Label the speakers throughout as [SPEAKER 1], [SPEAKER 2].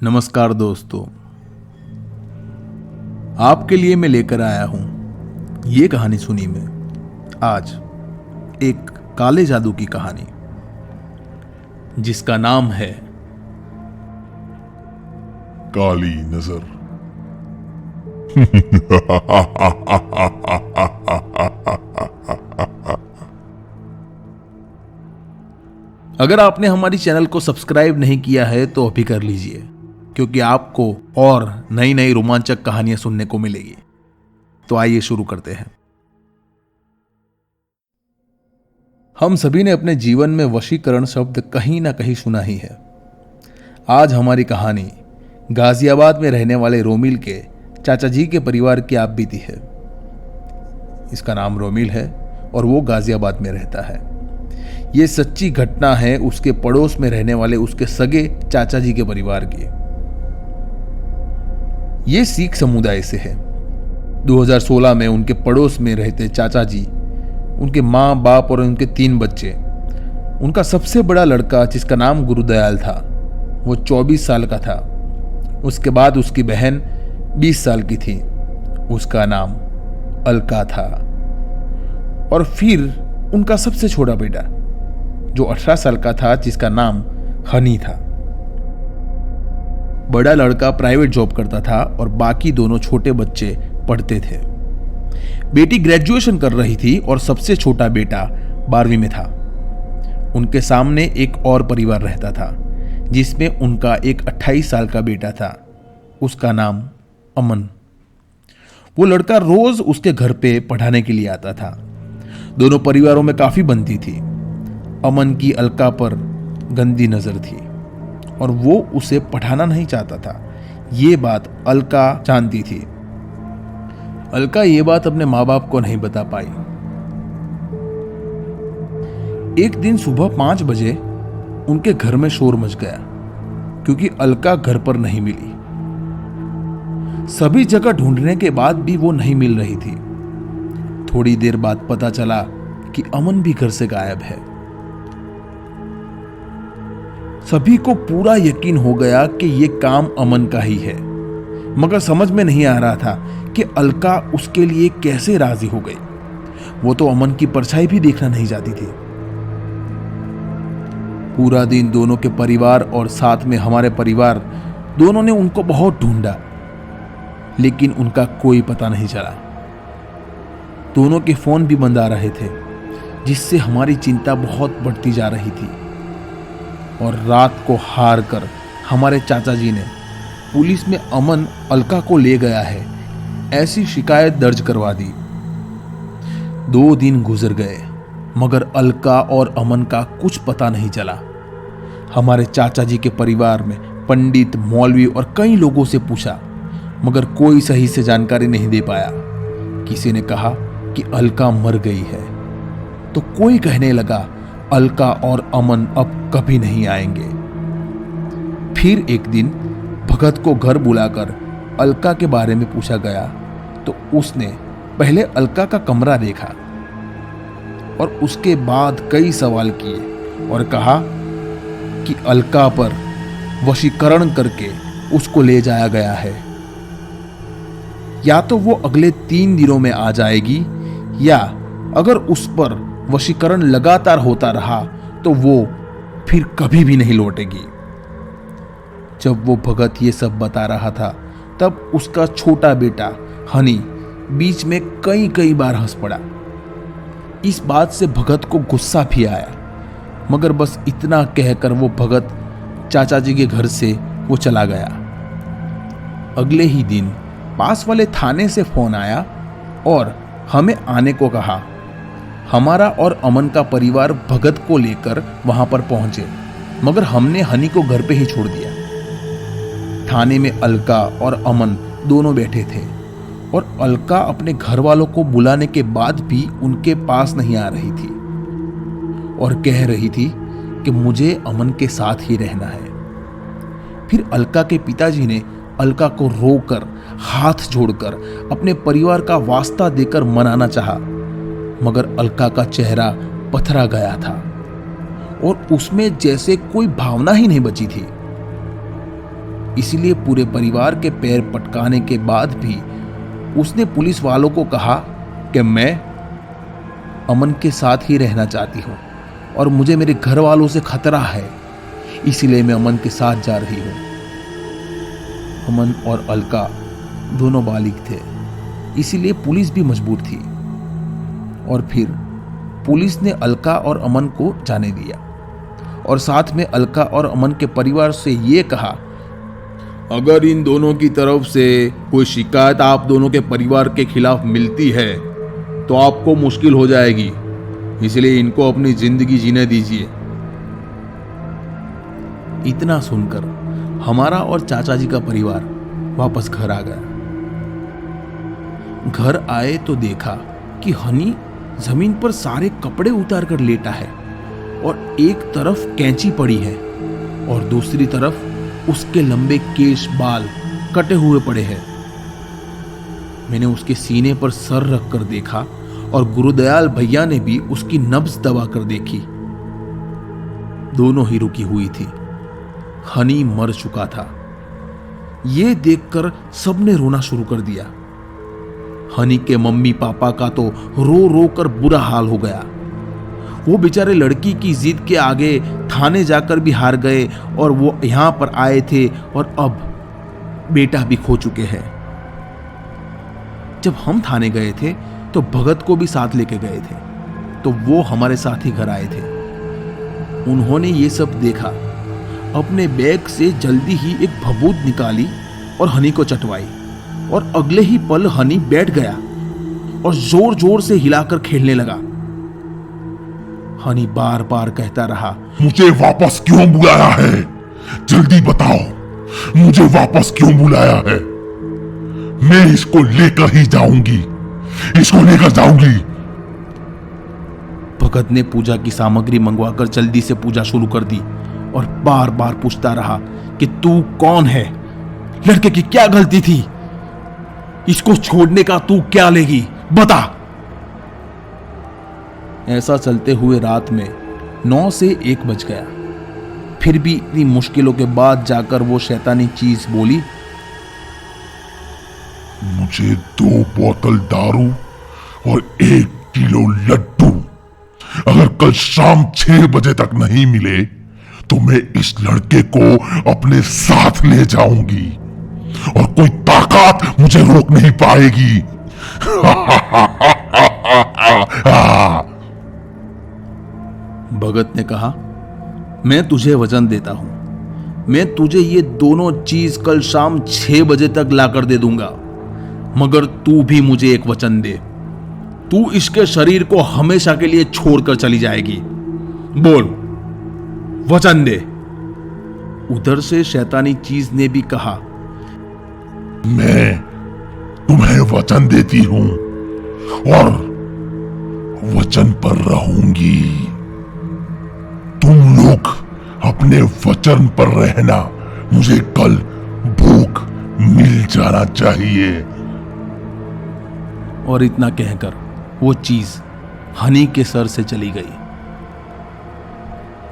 [SPEAKER 1] नमस्कार दोस्तों, आपके लिए मैं लेकर आया हूं ये कहानी। सुनी में आज एक काले जादू की कहानी जिसका नाम है
[SPEAKER 2] काली नजर।
[SPEAKER 1] अगर आपने हमारी चैनल को सब्सक्राइब नहीं किया है तो अभी कर लीजिए, क्योंकि आपको और नई नई रोमांचक कहानियां सुनने को मिलेगी। तो आइए शुरू करते हैं। हम सभी ने अपने जीवन में वशीकरण शब्द कहीं ना कहीं सुना ही है। आज हमारी कहानी गाजियाबाद में रहने वाले रोमिल के चाचा जी के परिवार की आप बीती है। इसका नाम रोमिल है और वो गाजियाबाद में रहता है। ये सच्ची घटना है उसके पड़ोस में रहने वाले उसके सगे चाचा जी के परिवार की। ये सिख समुदाय से है। 2016 में उनके पड़ोस में रहते चाचा जी, उनके माँ बाप और उनके 3 बच्चे, उनका सबसे बड़ा लड़का जिसका नाम गुरुदयाल था, वो 24 साल का था। उसके बाद उसकी बहन 20 साल की थी, उसका नाम अलका था। और फिर उनका सबसे छोटा बेटा जो 18 साल का था, जिसका नाम हनी था। बड़ा लड़का प्राइवेट जॉब करता था और बाकी दोनों छोटे बच्चे पढ़ते थे। बेटी ग्रेजुएशन कर रही थी और सबसे छोटा बेटा 12वीं में था। उनके सामने एक और परिवार रहता था जिसमें उनका एक 28 साल का बेटा था, उसका नाम अमन। वो लड़का रोज उसके घर पे पढ़ाने के लिए आता था। दोनों परिवारों में काफी बनती थी। अमन की अलका पर गंदी नजर थी और वो उसे पढ़ाना नहीं चाहता था। ये बात अलका जानती थी। अलका ये बात अपने माँ बाप को नहीं बता पाई। एक दिन सुबह 5 बजे उनके घर में शोर मच गया क्योंकि अलका घर पर नहीं मिली। सभी जगह ढूंढने के बाद भी वो नहीं मिल रही थी। थोड़ी देर बाद पता चला कि अमन भी घर से गायब है। सभी को पूरा यकीन हो गया कि यह काम अमन का ही है, मगर समझ में नहीं आ रहा था कि अलका उसके लिए कैसे राजी हो गई। वो तो अमन की परछाई भी देखना नहीं चाहती थी। पूरा दिन दोनों के परिवार और साथ में हमारे परिवार दोनों ने उनको बहुत ढूंढा, लेकिन उनका कोई पता नहीं चला। दोनों के फोन भी बंद आ रहे थे, जिससे हमारी चिंता बहुत बढ़ती जा रही थी। और रात को हार कर हमारे चाचा जी ने पुलिस में अमन अलका को ले गया है ऐसी शिकायत दर्ज करवा दी। 2 दिन गुजर गए, मगर अलका और अमन का कुछ पता नहीं चला। हमारे चाचा जी के परिवार में पंडित, मौलवी और कई लोगों से पूछा, मगर कोई सही से जानकारी नहीं दे पाया। किसी ने कहा कि अलका मर गई है, तो कोई कहने लगा अलका और अमन अब कभी नहीं आएंगे। फिर एक दिन भगत को घर बुलाकर अलका के बारे में पूछा गया तो उसने पहले अलका का कमरा देखा और उसके बाद कई सवाल किए और कहा कि अलका पर वशीकरण करके उसको ले जाया गया है। या तो वो अगले 3 दिनों में आ जाएगी, या अगर उस पर वशीकरण लगातार होता रहा तो वो फिर कभी भी नहीं लौटेगी। जब वो भगत ये सब बता रहा था, तब उसका छोटा बेटा हनी बीच में कई बार हंस पड़ा। इस बात से भगत को गुस्सा भी आया, मगर बस इतना कहकर वो भगत चाचा जी के घर से वो चला गया। अगले ही दिन पास वाले थाने से फोन आया और हमें आने को कहा। हमारा और अमन का परिवार भगत को लेकर वहां पर पहुंचे, मगर हमने हनी को घर पे ही छोड़ दिया। थाने में अलका और अमन दोनों बैठे थे और अलका अपने घर वालों को बुलाने के बाद भी उनके पास नहीं आ रही थी और कह रही थी कि मुझे अमन के साथ ही रहना है। फिर अलका के पिताजी ने अलका को रोककर, हाथ जोड़कर अपने परिवार का वास्ता देकर मनाना चाहा, मगर अलका का चेहरा पथरा गया था और उसमें जैसे कोई भावना ही नहीं बची थी। इसलिए पूरे परिवार के पैर पटकाने के बाद भी उसने पुलिस वालों को कहा कि मैं अमन के साथ ही रहना चाहती हूँ और मुझे मेरे घर वालों से खतरा है, इसलिए मैं अमन के साथ जा रही हूँ। अमन और अलका दोनों बालिग थे, इसीलिए पुलिस भी मजबूर थी और फिर पुलिस ने अलका और अमन को जाने दिया और साथ में अलका और अमन के परिवार से ये कहा, अगर इन दोनों की तरफ से कोई शिकायत आप दोनों के परिवार के खिलाफ मिलती है तो आपको मुश्किल हो जाएगी, इसलिए इनको अपनी जिंदगी जीने दीजिए। इतना सुनकर हमारा और चाचा जी का परिवार वापस घर आ गया। घर आए तो देखा कि हनी जमीन पर सारे कपड़े उतार कर लेटा है और एक तरफ कैंची पड़ी है और दूसरी तरफ उसके लंबे केश बाल कटे हुए पड़े हैं। मैंने उसके सीने पर सर रख कर देखा और गुरुदयाल भैया ने भी उसकी नब्ज दबा कर देखी। दोनों ही रुकी हुई थी। हनी मर चुका था। यह देखकर सबने रोना शुरू कर दिया। हनी के मम्मी पापा का तो रो रो कर बुरा हाल हो गया। वो बेचारे लड़की की जिद के आगे थाने जाकर भी हार गए और वो यहां पर आए थे और अब बेटा भी खो चुके हैं। जब हम थाने गए थे तो भगत को भी साथ लेके गए थे, तो वो हमारे साथ ही घर आए थे। उन्होंने ये सब देखा, अपने बैग से जल्दी ही एक भभूत निकाली और हनी को चटवाई और अगले ही पल हनी बैठ गया और जोर जोर से हिलाकर खेलने लगा। हनी बार बार कहता रहा,
[SPEAKER 2] मुझे वापस क्यों बुलाया है? जल्दी बताओ, मुझे वापस क्यों बुलाया है? मैं इसको लेकर ही जाऊंगी, इसको लेकर जाऊंगी।
[SPEAKER 1] भगत ने पूजा की सामग्री मंगवाकर जल्दी से पूजा शुरू कर दी और बार बार पूछता रहा कि तू कौन है? लड़के की क्या गलती थी? इसको छोड़ने का तू क्या लेगी? बता। ऐसा चलते हुए रात में 9 से 1 बज गया। फिर भी इतनी मुश्किलों के बाद जाकर वो शैतानी चीज बोली,
[SPEAKER 2] मुझे 2 बोतल दारू और 1 किलो लड्डू अगर कल शाम 6 बजे तक नहीं मिले तो मैं इस लड़के को अपने साथ ले जाऊंगी और कोई ताकत मुझे रोक नहीं पाएगी।
[SPEAKER 1] भगत ने कहा, मैं तुझे वचन देता हूं, मैं तुझे ये दोनों चीज कल शाम 6 बजे तक लाकर दे दूंगा, मगर तू भी मुझे एक वचन दे, तू इसके शरीर को हमेशा के लिए छोड़कर चली जाएगी। बोल, वचन दे। उधर से शैतानी चीज ने भी कहा,
[SPEAKER 2] मैं तुम्हें वचन देती हूं और वचन पर रहूंगी। तुम लोग अपने वचन पर रहना, मुझे कल भूख मिल जाना चाहिए।
[SPEAKER 1] और इतना कहकर वो चीज हनी के सर से चली गई।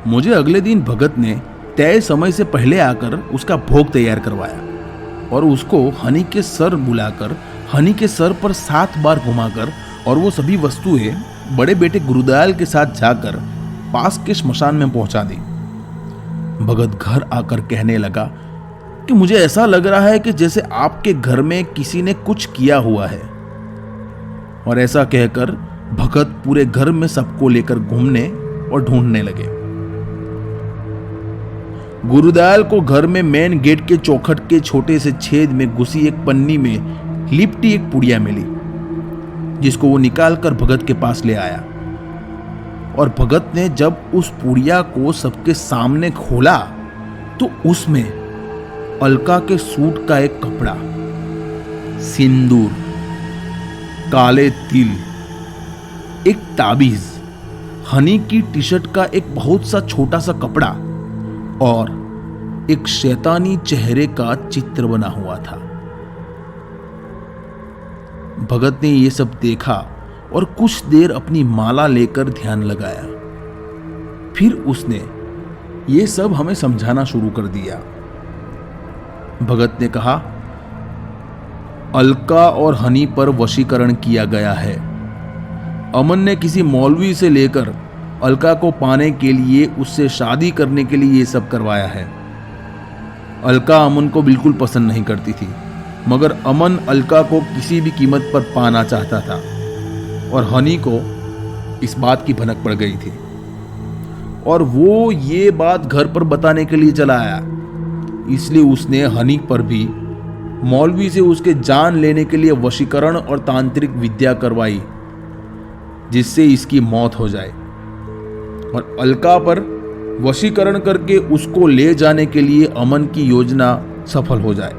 [SPEAKER 1] मुझे अगले दिन भगत ने तय समय से पहले आकर उसका भोग तैयार करवाया और उसको हनी के सर बुलाकर हनी के सर पर 7 बार घुमाकर और वो सभी वस्तुएं बड़े बेटे गुरुदयाल के साथ जाकर पास के श्मशान में पहुंचा दी। भगत घर आकर कहने लगा कि मुझे ऐसा लग रहा है कि जैसे आपके घर में किसी ने कुछ किया हुआ है। और ऐसा कहकर भगत पूरे घर में सबको लेकर घूमने और ढूंढने लगे। गुरुदयाल को घर में मेन गेट के चौखट के छोटे से छेद में घुसी एक पन्नी में लिपटी एक पुड़िया मिली, जिसको वो निकालकर भगत के पास ले आया। और भगत ने जब उस पुड़िया को सबके सामने खोला तो उसमें अलका के सूट का एक कपड़ा, सिंदूर, काले तिल, एक ताबीज, हनी की टी शर्ट का एक बहुत सा छोटा सा कपड़ा और एक शैतानी चेहरे का चित्र बना हुआ था। भगत ने यह सब देखा और कुछ देर अपनी माला लेकर ध्यान लगाया। फिर उसने ये सब हमें समझाना शुरू कर दिया। भगत ने कहा, अलका और हनी पर वशीकरण किया गया है। अमन ने किसी मौलवी से लेकर अलका को पाने के लिए उससे शादी करने के लिए ये सब करवाया है। अलका अमन को बिल्कुल पसंद नहीं करती थी, मगर अमन अलका को किसी भी कीमत पर पाना चाहता था और हनी को इस बात की भनक पड़ गई थी और वो ये बात घर पर बताने के लिए चला आया। इसलिए उसने हनी पर भी मौलवी से उसके जान लेने के लिए वशीकरण और तांत्रिक विद्या करवाई, जिससे इसकी मौत हो जाए और अलका पर वशीकरण करके उसको ले जाने के लिए अमन की योजना सफल हो जाए।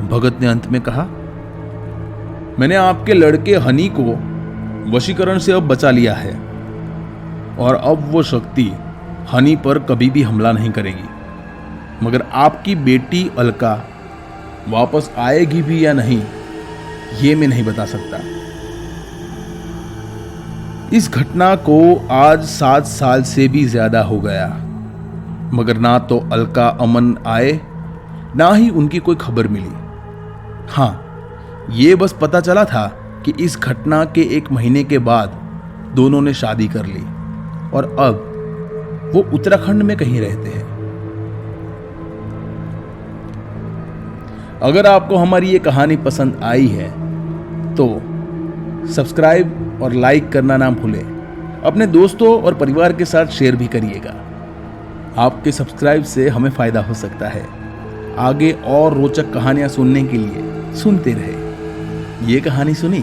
[SPEAKER 1] भगत ने अंत में कहा, मैंने आपके लड़के हनी को वशीकरण से अब बचा लिया है और अब वो शक्ति हनी पर कभी भी हमला नहीं करेगी, मगर आपकी बेटी अलका वापस आएगी भी या नहीं ये मैं नहीं बता सकता। इस घटना को आज 7 साल से भी ज्यादा हो गया, मगर ना तो अलका अमन आए ना ही उनकी कोई खबर मिली। हाँ, ये बस पता चला था कि इस घटना के 1 महीने के बाद दोनों ने शादी कर ली और अब वो उत्तराखंड में कहीं रहते हैं। अगर आपको हमारी ये कहानी पसंद आई है तो सब्सक्राइब और लाइक करना ना भूलें। अपने दोस्तों और परिवार के साथ शेयर भी करिएगा। आपके सब्सक्राइब से हमें फायदा हो सकता है। आगे और रोचक कहानियां सुनने के लिए सुनते रहे। ये कहानी सुनी।